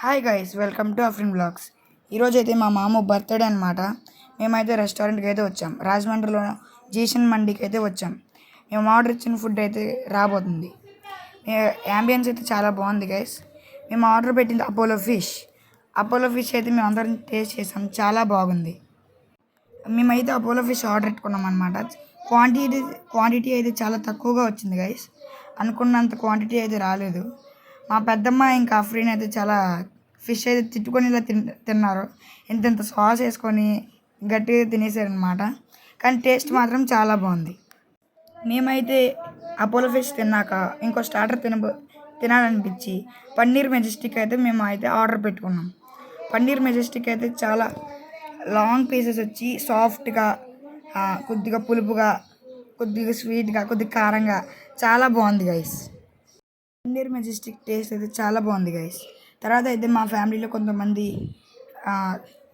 Hi guys, welcome to Afrin blogs. ఈరోజు అయితే మా మామ బర్త్డే అనమాట. మేమైతే రెస్టారెంట్కి అయితే వచ్చాం. రాజమండ్రిలో జీషన్ మండికి అయితే వచ్చాం. మేము ఆర్డర్ ఇచ్చిన ఫుడ్ అయితే రాబోతుంది. యాంబియన్స్ అయితే చాలా బాగుంది గైస్. మేము ఆర్డర్ పెట్టింది అపోలో ఫిష్ అయితే మేము అందరం టేస్ట్ చేసాం, చాలా బాగుంది. మేమైతే అపోలో ఫిష్ ఆర్డర్ పెట్టుకున్నాం అనమాట. క్వాంటిటీ అయితే చాలా తక్కువగా వచ్చింది గైస్. అనుకున్నంత క్వాంటిటీ అయితే రాలేదు. మా పెద్దమ్మ ఇంకా అఫ్రీన్ అయితే చాలా ఫిష్ అయితే తిట్టుకొని ఇలా తిన్నారు. ఇంత సాస్ వేసుకొని గట్టిగా తినేసారనమాట. కానీ టేస్ట్ మాత్రం చాలా బాగుంది. మేమైతే అపోలో ఫిష్ తిన్నాక ఇంకో స్టార్టర్ తినాలనిపించి పన్నీర్ మెజెస్టిక్ అయితే మేము అయితే ఆర్డర్ పెట్టుకున్నాం. పన్నీర్ మెజెస్టిక్ అయితే చాలా లాంగ్ పీసెస్ వచ్చి సాఫ్ట్గా, కొద్దిగా పులుపుగా, కొద్దిగా స్వీట్గా, కొద్దిగా కారంగా చాలా బాగుంది గైస్. పన్నీర్ మెజెస్టిక్ టేస్ట్ అయితే చాలా బాగుంది గైస్. తర్వాత అయితే మా ఫ్యామిలీలో కొంతమంది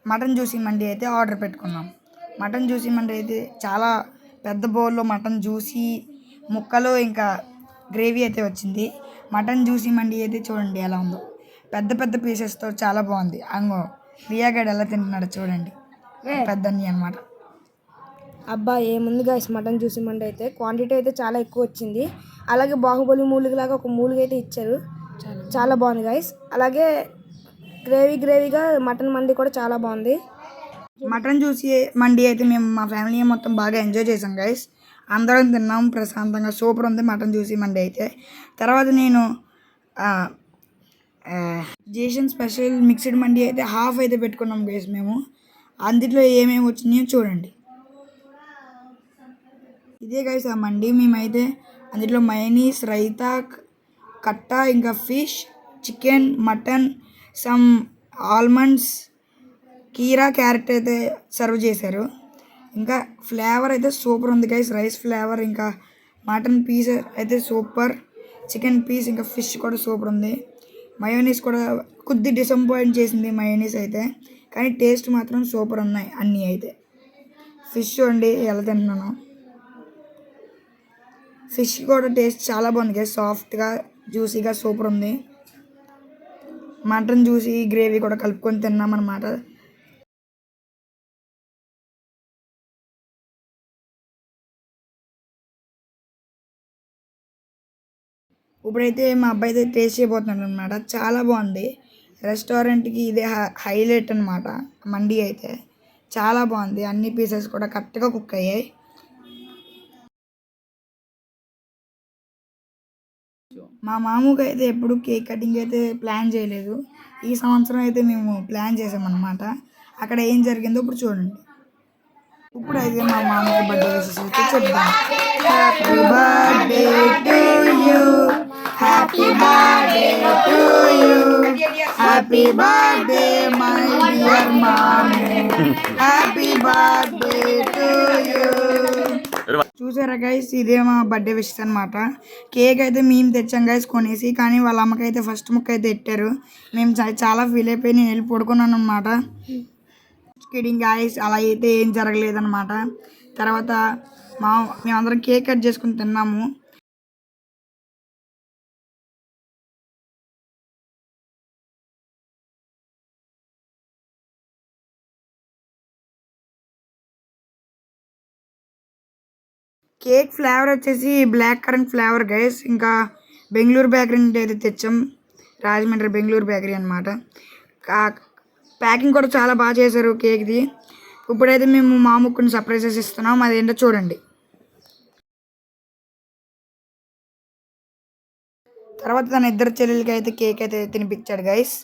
మటన్ జ్యూసీ మండి అయితే ఆర్డర్ పెట్టుకున్నాం. మటన్ జ్యూసీ మండి అయితే చాలా పెద్ద బౌల్లో మటన్ జ్యూసీ ముక్కలు ఇంకా గ్రేవీ అయితే వచ్చింది. మటన్ జ్యూసీ మండి అయితే చూడండి ఎలా ఉందో, పెద్ద పెద్ద పీసెస్తో చాలా బాగుంది. అంగో రియాగాడు ఎలా తింటున్నాడు చూడండి, పెద్దని అనమాట. అబ్బా ఏముంది గాయస్, మటన్ జ్యూసీ మండి అయితే క్వాంటిటీ అయితే చాలా ఎక్కువ వచ్చింది. అలాగే బాహుబలి మూలిగలాగా ఒక మూలిగ అయితే ఇచ్చారు, చాలా బాగుంది గాయస్. అలాగే గ్రేవీగా మటన్ మండి కూడా చాలా బాగుంది. మటన్ జ్యూసీ మండి అయితే మేము మా ఫ్యామిలీ మొత్తం బాగా ఎంజాయ్ చేసాం గైస్. అందరం తిన్నాం ప్రశాంతంగా, సూపర్ ఉంది మటన్ జ్యూసీ మండి అయితే. తర్వాత నేను జేషన్ స్పెషల్ మిక్స్డ్ మండి అయితే హాఫ్ అయితే పెట్టుకున్నాం గైస్ మేము. అందులో ఏమేమి వచ్చినాయో చూడండి. ఇదే గైస్ ఆ మండి. మేమైతే అందులో మయోనీస్, రైతా, కట్ట, ఇంకా fish, chicken, mutton, some almonds, కీరా, క్యారెట్ అయితే సర్వ్ చేశారు. ఇంకా ఫ్లేవర్ అయితే సూపర్ ఉంది గైస్. రైస్ ఫ్లేవర్, ఇంకా మటన్ పీస్ అయితే సూపర్, చికెన్ పీస్, ఇంకా ఫిష్ కూడా సూపర్ ఉంది. మయోనీస్ కూడా కొద్ది డిసప్పాయింట్ చేసింది మయోనీస్ అయితే, కానీ టేస్ట్ మాత్రం సూపర్ ఉన్నాయి అన్నీ అయితే. ఫిష్ అండి ఎలా తింటున్నాను. ఫిష్ కూడా టేస్ట్ చాలా బాగుంది గైస్, సాఫ్ట్గా జ్యూసీగా సూపర్ ఉంది. మటన్ జ్యూసీ గ్రేవీ కూడా కలుపుకొని తిన్నామన్నమాట. ఇప్పుడైతే మా అబ్బాయి అయితే టేస్ట్ చేయబోతున్నాడు అనమాట. చాలా బాగుంది. రెస్టారెంట్కి ఇదే హైలైట్ అనమాట. మండి అయితే చాలా బాగుంది. అన్ని పీసెస్ కూడా కరెక్ట్గా కుక్ అయ్యాయి. మా మామూకి అయితే ఎప్పుడు కేక్ కటింగ్ అయితే ప్లాన్ చేయలేదు. ఈ సంవత్సరం అయితే మేము ప్లాన్ చేసామన్నమాట. అక్కడ ఏం జరిగిందో ఇప్పుడు చూడండి. ఇప్పుడు అయితే మా మామకి బర్త్డే విషెస్ అయితే చెప్తాం. Happy birthday to you, happy birthday to you, happy birthday my dear mummy, happy birthday to you. చూసారా గైస్, ఇదే మా బర్త్డే విషెస్ అనమాట. కేక్ అయితే మేము తెచ్చాం గైస్ కొనేసి, కానీ వాళ్ళ అమ్మకైతే ఫస్ట్ ముక్క అయితే పెట్టారు. మేము చాలా ఫీల్ అయిపోయి నేను వెళ్ళి పడుకున్నాను అనమాట. కిడింగ్ గాయస్, అలా అయితే ఏం జరగలేదన్నమాట. తర్వాత మేమందరం కేక్ కట్ చేసుకుని తిన్నాము. కేక్ ఫ్లేవర్ వచ్చేసి బ్లాక్ కరెంట్ ఫ్లేవర్ గైస్. ఇంకా బెంగళూరు బేకరీ నుండి అయితే తెచ్చాం, రాజమండ్రి బెంగళూరు బేకరీ అనమాట. ప్యాకింగ్ కూడా చాలా బాగా చేశారు కేక్ది. ఇప్పుడైతే మేము మామూలు సర్ప్రైజెస్ ఇస్తున్నాం, అదేంటో చూడండి. తర్వాత తన ఇద్దరు చెల్లెలకి అయితే కేక్ అయితే తినిపించాడు గైస్.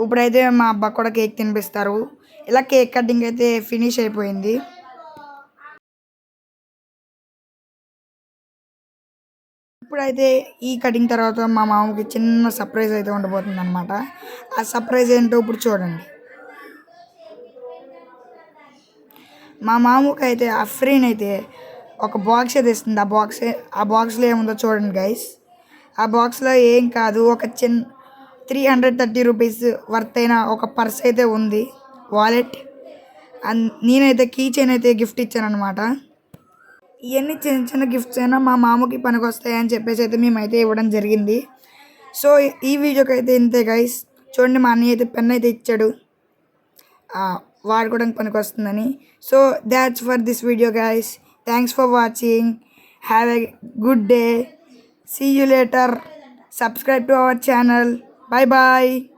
ఇప్పుడైతే మా అబ్బా కూడా కేక్ తినిపిస్తారు. ఇలా కేక్ కటింగ్ అయితే ఫినిష్ అయిపోయింది. ఇప్పుడైతే ఈ కటింగ్ తర్వాత మా మామకి చిన్న సర్ప్రైజ్ అయితే ఉండబోతుంది అనమాట. ఆ సర్ప్రైజ్ ఏంటో ఇప్పుడు చూడండి. మా మామకి అయితే అఫ్రీన్ అయితే ఒక బాక్స్ అయితే ఇస్తుంది. ఆ బాక్స్లో ఏముందో చూడండి గైస్. ఆ బాక్స్లో ఏం కాదు, ఒక చిన్న 330 రూపీస్ వర్త్ అయిన ఒక పర్స్ అయితే ఉంది, వాలెట్. నేనైతే కీ చైన్ అయితే గిఫ్ట్ ఇచ్చాను అనమాట. ఇవన్నీ చిన్న చిన్న గిఫ్ట్స్ అయినా మా మామకి పనికి వస్తాయని చెప్పేసి అయితే మేమైతే ఇవ్వడం జరిగింది. సో ఈ వీడియోకి అయితే ఇంతే గైస్. చూడండి మా అన్నయ్య అయితే పెన్ అయితే ఇచ్చాడు వాడుకోవడానికి పనికి వస్తుందని. So that's for this video guys. Thanks for watching. Have a good day. See you later. Subscribe to our channel. Bye bye.